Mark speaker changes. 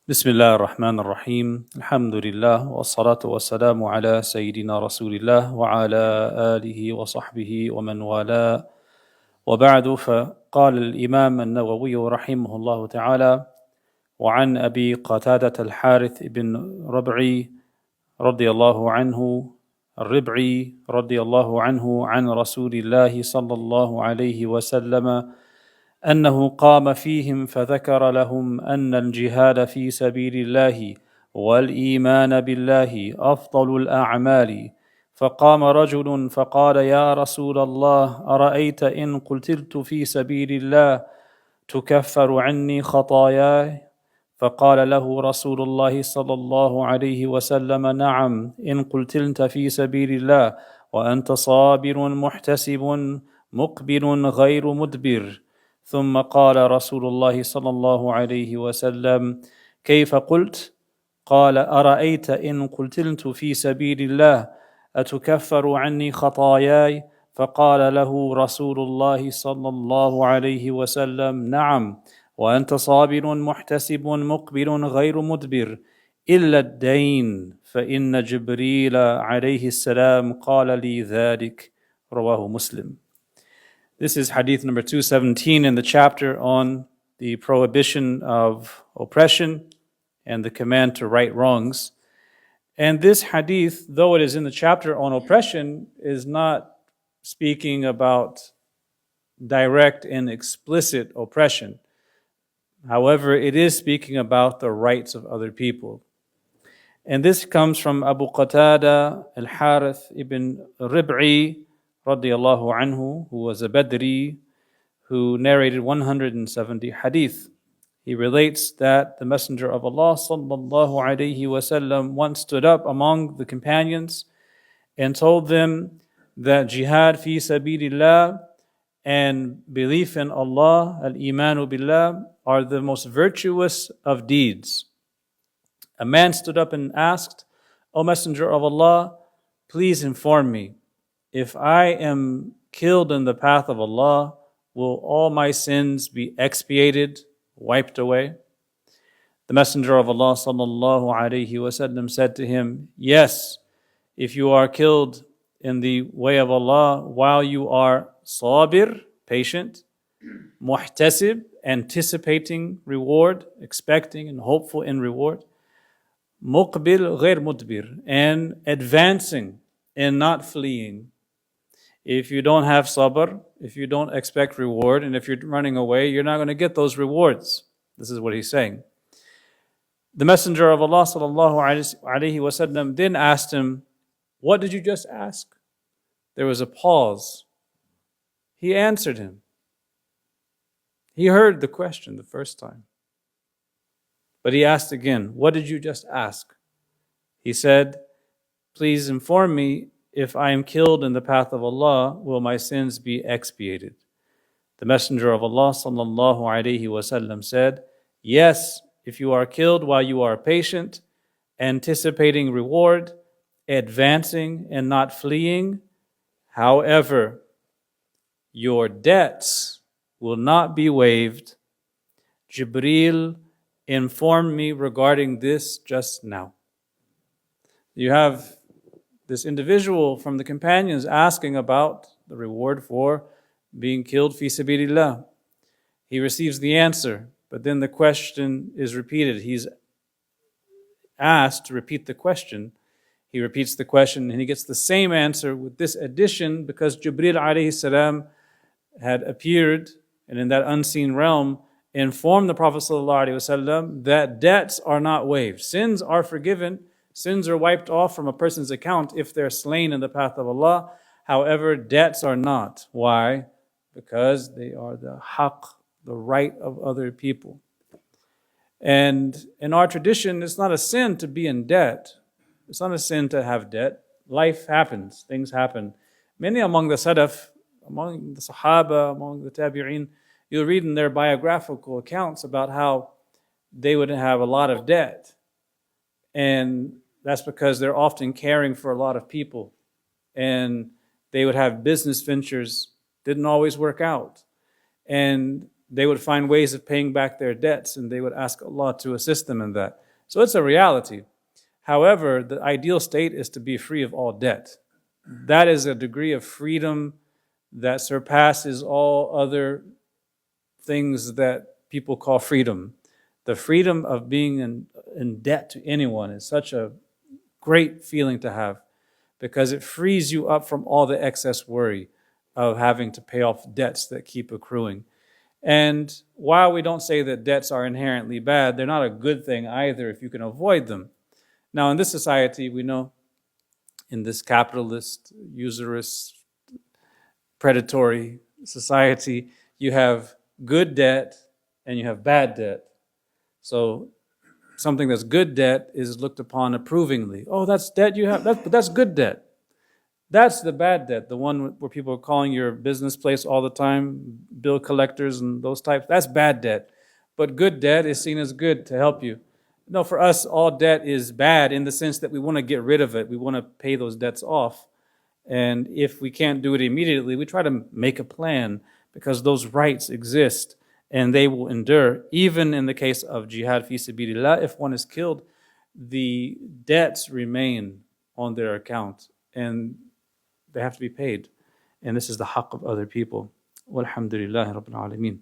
Speaker 1: بسم الله الرحمن الرحيم الحمد لله والصلاة والسلام على سيدنا رسول الله وعلى آله وصحبه ومن والاه وبعد فقال الإمام النووي رحمه الله تعالى وعن أبي قتادة الحارث بن ربعي رضي الله عنه الربعي رضي الله عنه عن رسول الله صلى الله عليه وسلم أنه قام فيهم فذكر لهم أن الجهاد في سبيل الله والإيمان بالله أفضل الأعمال فقام رجل فقال يا رسول الله أرأيت إن قتلت في سبيل الله تكفر عني خطاياي فقال له رسول الله صلى الله عليه وسلم نعم إن قتلت في سبيل الله وأنت صابر محتسب مقبل غير مدبر ثم قال رسول الله صلى الله عليه وسلم كيف قلت؟ قال أرأيت إن قتلت في سبيل الله أتكفر عني خطاياي فقال له رسول الله صلى الله عليه وسلم نعم وأنت صابر محتسب مقبل غير مدبر إلا الدين فإن جبريل عليه السلام قال لي ذلك رواه مسلم. This is hadith number 217 in the chapter on the prohibition of oppression and the command to right wrongs. And this hadith, though it is in the chapter on oppression, is not speaking about direct and explicit oppression. However, it is speaking about the rights of other people. And this comes from Abu Qatada al-Harith ibn Rib'i radiyallahu anhu, who was a Badri, who narrated 170 hadith. He relates that the Messenger of Allah sallallahu alayhi wasallam once stood up among the companions and told them that jihad fi sabilillah and belief in Allah, al-imanu billah, are the most virtuous of deeds. A man stood up and asked, O Messenger of Allah, please inform me, if I am killed in the path of Allah, will all my sins be expiated, wiped away? The Messenger of Allah sallallahu alayhi wasallam said to him, yes, if you are killed in the way of Allah while you are sabir, patient, muhtasib, anticipating reward, expecting and hopeful in reward, muqbil ghair mudbir, and advancing and not fleeing. If you don't have sabr, if you don't expect reward, and if you're running away, you're not going to get those rewards. This is what he's saying. The Messenger of Allah sallallahu alaihi wasallam then asked him, what did you just ask? There was a pause. He answered him. He heard the question the first time. But he asked again, what did you just ask? He said, please inform me, if I am killed in the path of Allah, will my sins be expiated? The Messenger of Allah sallallahu alaihi wasallam said, yes, if you are killed while you are patient, anticipating reward, advancing and not fleeing. However, your debts will not be waived. Jibreel informed me regarding this just now. You have this individual from the companions asking about the reward for being killed fi sabilillah. He receives the answer, but then the question is repeated. He's asked to repeat the question. He repeats the question and he gets the same answer with this addition, because Jibreel alayhi salam had appeared and in that unseen realm informed the Prophet sallallahu alaihi wasallam that debts are not waived. Sins are forgiven. Sins are wiped off from a person's account if they're slain in the path of Allah. However, debts are not. Why? Because they are the haqq, the right of other people. And in our tradition, it's not a sin to be in debt. It's not a sin to have debt. Life happens. Things happen. Many among the Salaf, among the Sahaba, among the Tabi'een, you'll read in their biographical accounts about how they would have a lot of debt. And that's because they're often caring for a lot of people. And they would have business ventures, didn't always work out. And they would find ways of paying back their debts, and they would ask Allah to assist them in that. So it's a reality. However, the ideal state is to be free of all debt. That is a degree of freedom that surpasses all other things that people call freedom. The freedom of being in debt to anyone is such a great feeling to have, because it frees you up from all the excess worry of having to pay off debts that keep accruing. And while we don't say that debts are inherently bad, they're not a good thing either if you can avoid them. Now, in this society, we know, in this capitalist, usurious, predatory society, you have good debt and you have bad debt. So something that's good debt is looked upon approvingly. Oh, that's debt you have, but that's good debt. That's the bad debt, the one where people are calling your business place all the time, bill collectors and those types. That's bad debt. But good debt is seen as good to help you. No, for us, all debt is bad in the sense that we want to get rid of it. We want to pay those debts off. And if we can't do it immediately, we try to make a plan, because those rights exist and they will endure. Even in the case of jihad fi sabilillah, if one is killed, the debts remain on their account and they have to be paid. And this is the haqq of other people. Walhamdulillahi Rabbil Alameen.